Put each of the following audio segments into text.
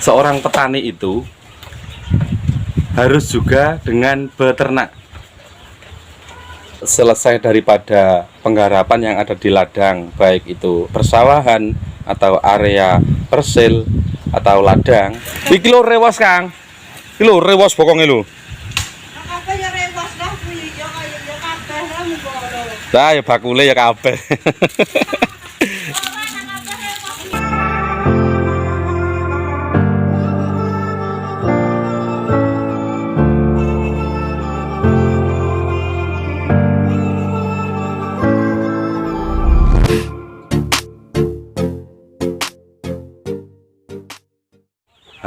seorang petani itu harus juga dengan beternak. Selesai daripada penggarapan yang ada di ladang, baik itu persawahan atau area persil atau ladang. Iki lho rewas, Kang. Iki lho rewas bokonge lho. Lah ya bakule ya kabeh.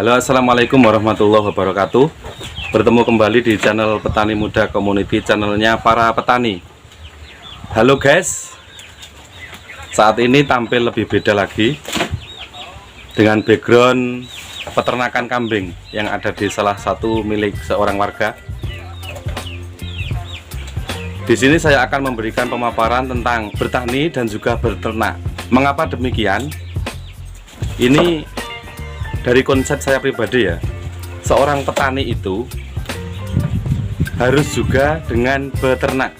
Halo, assalamualaikum warahmatullahi wabarakatuh. Bertemu kembali di channel Petani Muda Community, channelnya para petani. Halo guys, saat ini tampil lebih beda lagi dengan background peternakan kambing yang ada di salah satu milik seorang warga. Di sini saya akan memberikan pemaparan tentang bertani dan juga berternak. Mengapa demikian? Ini dari konsep saya pribadi ya, seorang petani itu harus juga dengan beternak.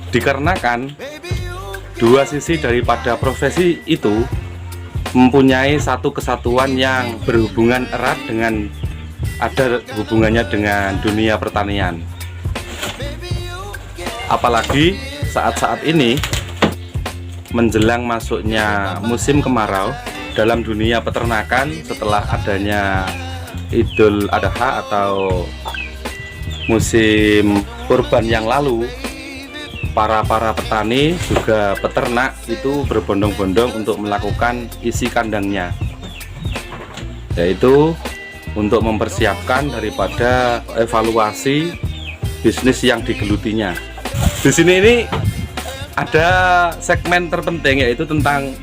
Dikarenakan dua sisi daripada profesi itu mempunyai satu kesatuan yang berhubungan erat dengan ada hubungannya dengan dunia pertanian. Apalagi saat-saat ini menjelang masuknya musim kemarau dalam dunia peternakan, setelah adanya Idul Adha atau musim kurban yang lalu, para petani juga peternak itu berbondong-bondong untuk melakukan isi kandangnya, yaitu untuk mempersiapkan daripada evaluasi bisnis yang digelutinya. Di sini ini ada segmen terpenting, yaitu tentang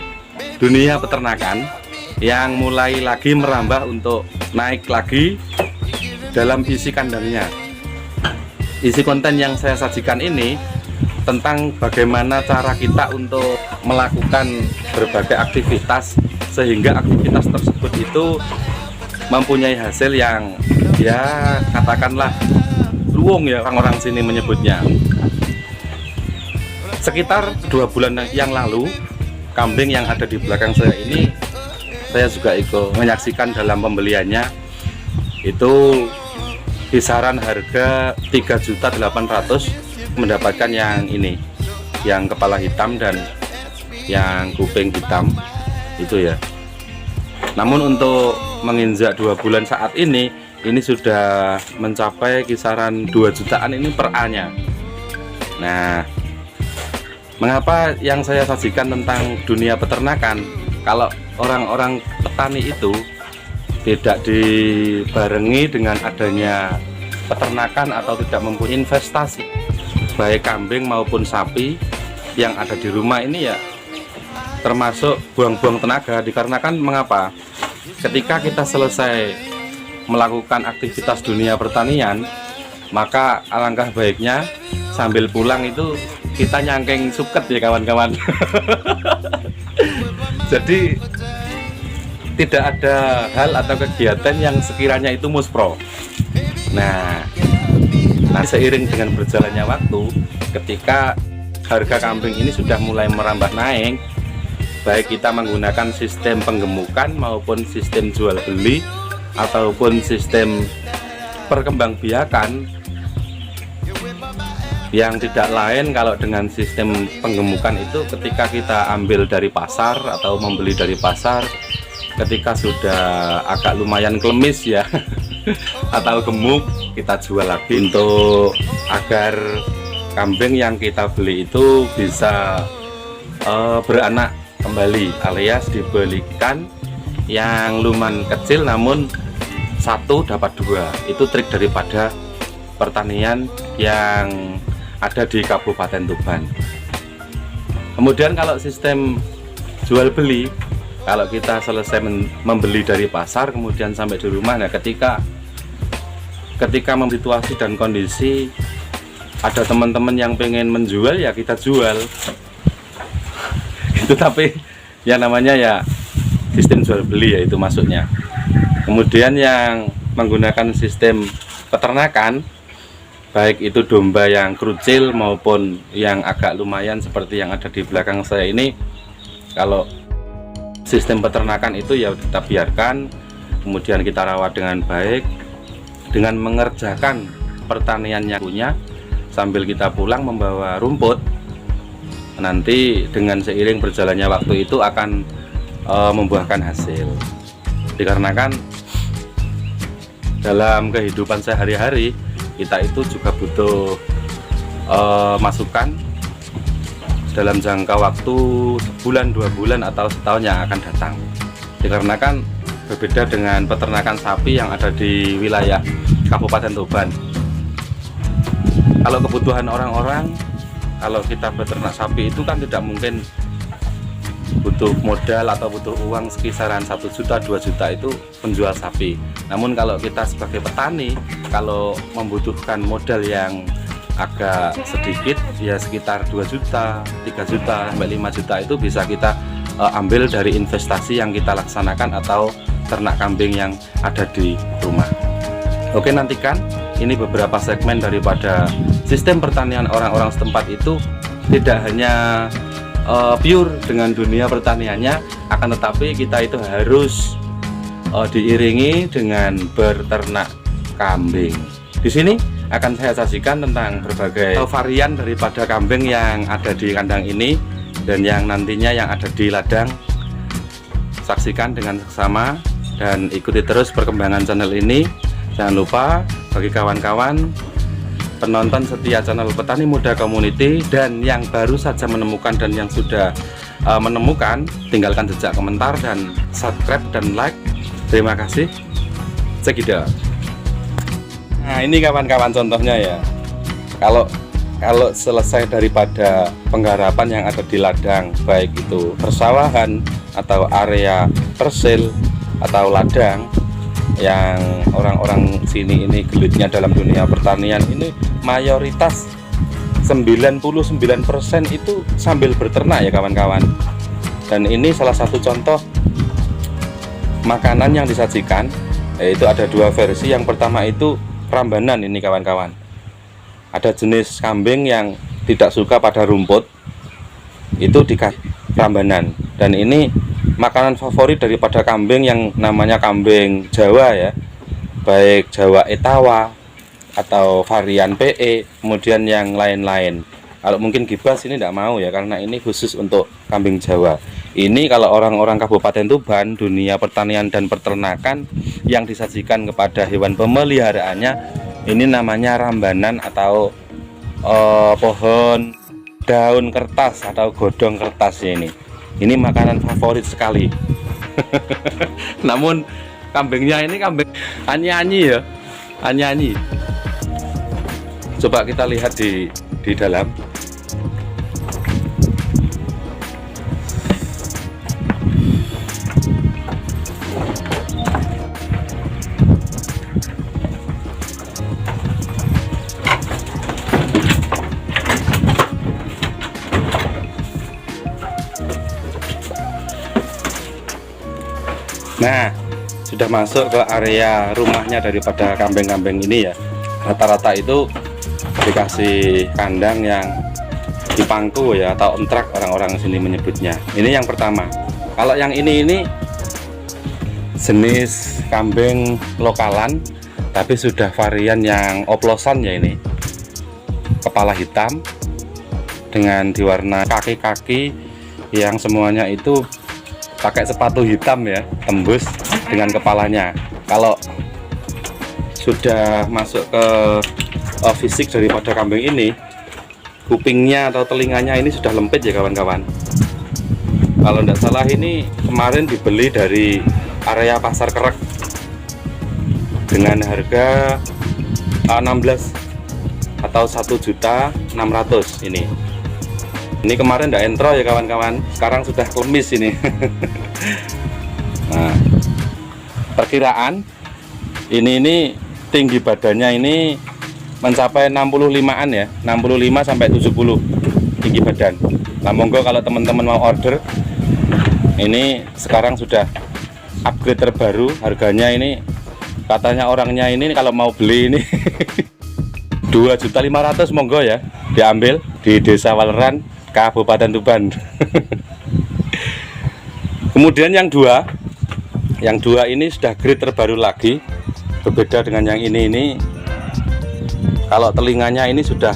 dunia peternakan yang mulai lagi merambah untuk naik lagi dalam isi kandangnya. Isi konten yang saya sajikan ini tentang bagaimana cara kita untuk melakukan berbagai aktivitas sehingga aktivitas tersebut itu mempunyai hasil yang ya katakanlah luwung ya, orang-orang sini menyebutnya. Sekitar 2 bulan yang lalu, kambing yang ada di belakang saya ini saya juga ikut menyaksikan dalam pembeliannya. Itu kisaran harga 3.800.000 mendapatkan yang ini, yang kepala hitam dan yang kuping hitam itu ya. Namun untuk menginjak 2 bulan saat ini sudah mencapai kisaran 2 jutaan ini per A-nya. Nah, mengapa yang saya sajikan tentang dunia peternakan? Kalau orang-orang petani itu tidak dibarengi dengan adanya peternakan atau tidak mempunyai investasi, baik kambing maupun sapi yang ada di rumah ini ya termasuk buang-buang tenaga. Dikarenakan mengapa? Ketika kita selesai melakukan aktivitas dunia pertanian, maka alangkah baiknya sambil pulang itu kita nyangkeng suket ya kawan-kawan. Jadi tidak ada hal atau kegiatan yang sekiranya itu muspro. Nah seiring dengan berjalannya waktu, ketika harga kambing ini sudah mulai merambah naik, baik kita menggunakan sistem penggemukan maupun sistem jual beli ataupun sistem perkembangbiakan, yang tidak lain kalau dengan sistem penggemukan itu ketika kita ambil dari pasar atau membeli dari pasar, ketika sudah agak lumayan klemis ya atau gemuk, kita jual lagi untuk agar kambing yang kita beli itu bisa beranak kembali, alias dibelikan yang lumayan kecil namun 1 dapat 2. Itu trik daripada pertanian yang ada di Kabupaten Tuban. Kemudian kalau sistem jual beli, kalau kita selesai membeli dari pasar kemudian sampai di rumah, nah ketika situasi dan kondisi ada teman-teman yang pengen menjual ya kita jual itu. Tapi ya namanya ya sistem jual beli, yaitu masuknya. Kemudian yang menggunakan sistem peternakan, baik itu domba yang krucil maupun yang agak lumayan seperti yang ada di belakang saya ini, kalau sistem peternakan itu ya kita biarkan, kemudian kita rawat dengan baik dengan mengerjakan pertaniannya punya, sambil kita pulang membawa rumput. Nanti dengan seiring berjalannya waktu itu akan membuahkan hasil. Dikarenakan dalam kehidupan sehari-hari kita itu juga butuh masukan dalam jangka waktu sebulan, 2 bulan, atau setahun yang akan datang. Dikarenakan berbeda dengan peternakan sapi yang ada di wilayah Kabupaten Tuban. Kalau kebutuhan orang-orang, kalau kita beternak sapi itu kan tidak mungkin butuh modal atau butuh uang sekisaran 1 juta, 2 juta itu penjual sapi. Namun kalau kita sebagai petani, kalau membutuhkan modal yang agak sedikit, ya sekitar 2 juta, 3 juta, sampai 5 juta itu bisa kita ambil dari investasi yang kita laksanakan atau ternak kambing yang ada di rumah. Oke, nantikan ini beberapa segmen daripada sistem pertanian orang-orang setempat itu, tidak hanya pure dengan dunia pertaniannya, akan tetapi kita itu harus diiringi dengan berternak kambing. Di sini akan saya sajikan tentang berbagai varian daripada kambing yang ada di kandang ini dan yang nantinya yang ada di ladang. Saksikan dengan seksama dan ikuti terus perkembangan channel ini. Jangan lupa bagi kawan-kawan penonton setia channel Petani Muda Community dan yang baru saja menemukan dan yang sudah menemukan, tinggalkan jejak komentar dan subscribe dan like. Terima kasih. Cekidot. Nah, ini kawan-kawan contohnya ya. Kalau selesai daripada penggarapan yang ada di ladang, baik itu persawahan atau area persil atau ladang, yang orang-orang sini ini gelitnya dalam dunia pertanian ini mayoritas 99% itu sambil berternak ya kawan-kawan. Dan ini salah satu contoh makanan yang disajikan, yaitu ada 2 versi. Yang pertama itu rambanan ini kawan-kawan. Ada jenis kambing yang tidak suka pada rumput, itu dikasih rambanan. Dan ini makanan favorit daripada kambing yang namanya kambing Jawa ya, baik Jawa Etawa atau varian PE, kemudian yang lain-lain. Kalau mungkin Gibas ini tidak mau ya, karena ini khusus untuk kambing Jawa. Ini kalau orang-orang Kabupaten Tuban, dunia pertanian dan peternakan yang disajikan kepada hewan pemeliharaannya, ini namanya rambanan atau pohon daun kertas atau godong kertas ini. Ini makanan favorit sekali. Namun kambingnya ini kambing anyi-anyi ya, anyi-anyi. Coba kita lihat di dalam. Nah, sudah masuk ke area rumahnya daripada kambing-kambing ini ya. Rata-rata itu dikasih kandang yang dipangku ya, atau entrak orang-orang sini menyebutnya. Ini yang pertama. Kalau yang ini jenis kambing lokalan, tapi sudah varian yang oplosan ya ini. Kepala hitam dengan diwarna kaki-kaki yang semuanya itu pakai sepatu hitam ya, tembus dengan kepalanya. Kalau sudah masuk ke fisik daripada kambing ini, kupingnya atau telinganya ini sudah lempit ya kawan-kawan. Kalau tidak salah ini kemarin dibeli dari area Pasar Kerek dengan harga 16 atau 1.600.000 ini. Ini kemarin tidak entro ya kawan-kawan, sekarang sudah klemis ini. Nah, perkiraan ini tinggi badannya ini mencapai 65-an ya, 65 sampai 70 tinggi badan. Nah, monggo kalau teman-teman mau order, ini sekarang sudah upgrade terbaru. Harganya ini katanya orangnya ini kalau mau beli ini 2.500.000 monggo ya, diambil di Desa Waleran, Kabupaten Tuban. Kemudian yang dua ini sudah grade terbaru lagi, berbeda dengan yang ini. Kalau telinganya ini sudah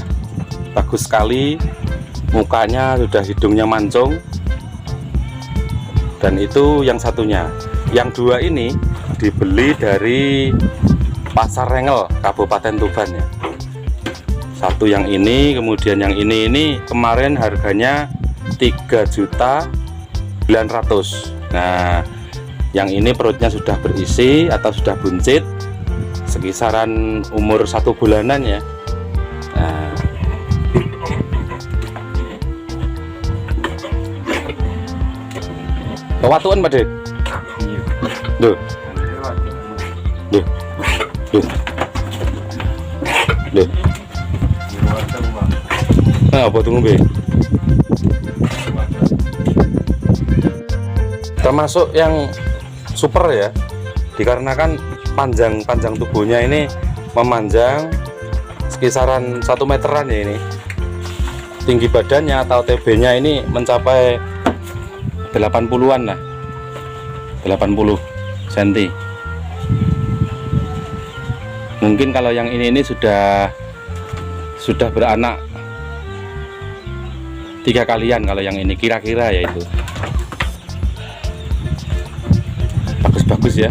bagus sekali, mukanya sudah, hidungnya mancung. Dan itu yang satunya. Yang dua ini dibeli dari Pasar Rengel, Kabupaten Tuban ya. Satu yang ini, kemudian yang ini kemarin harganya 3.900.000. Nah, yang ini perutnya sudah berisi atau sudah buncit, sekisaran umur 1 bulanan ya. Nah, kewatuan Pak Dek. Duh. Duh. Duh. Duh. Nah, apa tunggu be? Termasuk yang super ya, dikarenakan panjang tubuhnya ini memanjang sekisaran 1 meteran ya ini. Tinggi badannya atau TB-nya ini mencapai 80-an lah, 80 cm. Mungkin kalau yang ini sudah beranak 3 kalian kalau yang ini kira-kira ya itu. Bagus ya.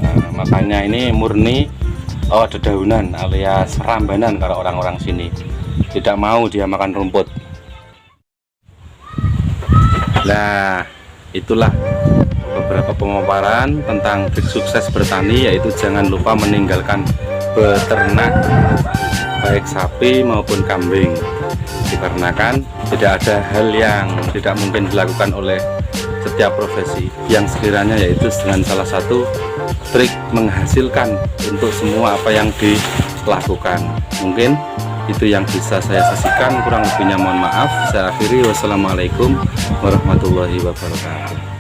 Nah, makanya ini murni dedaunan alias rambanan kalau orang-orang sini. Tidak mau dia makan rumput. Nah, itulah beberapa pemaparan tentang trik sukses bertani, yaitu jangan lupa meninggalkan beternak baik sapi maupun kambing, dikarenakan tidak ada hal yang tidak mungkin dilakukan oleh setiap profesi yang sekiranya yaitu dengan salah satu trik menghasilkan untuk semua apa yang dilakukan. Mungkin itu yang bisa saya saksikan, kurang lebihnya mohon maaf. Saya akhiri, wassalamualaikum warahmatullahi wabarakatuh.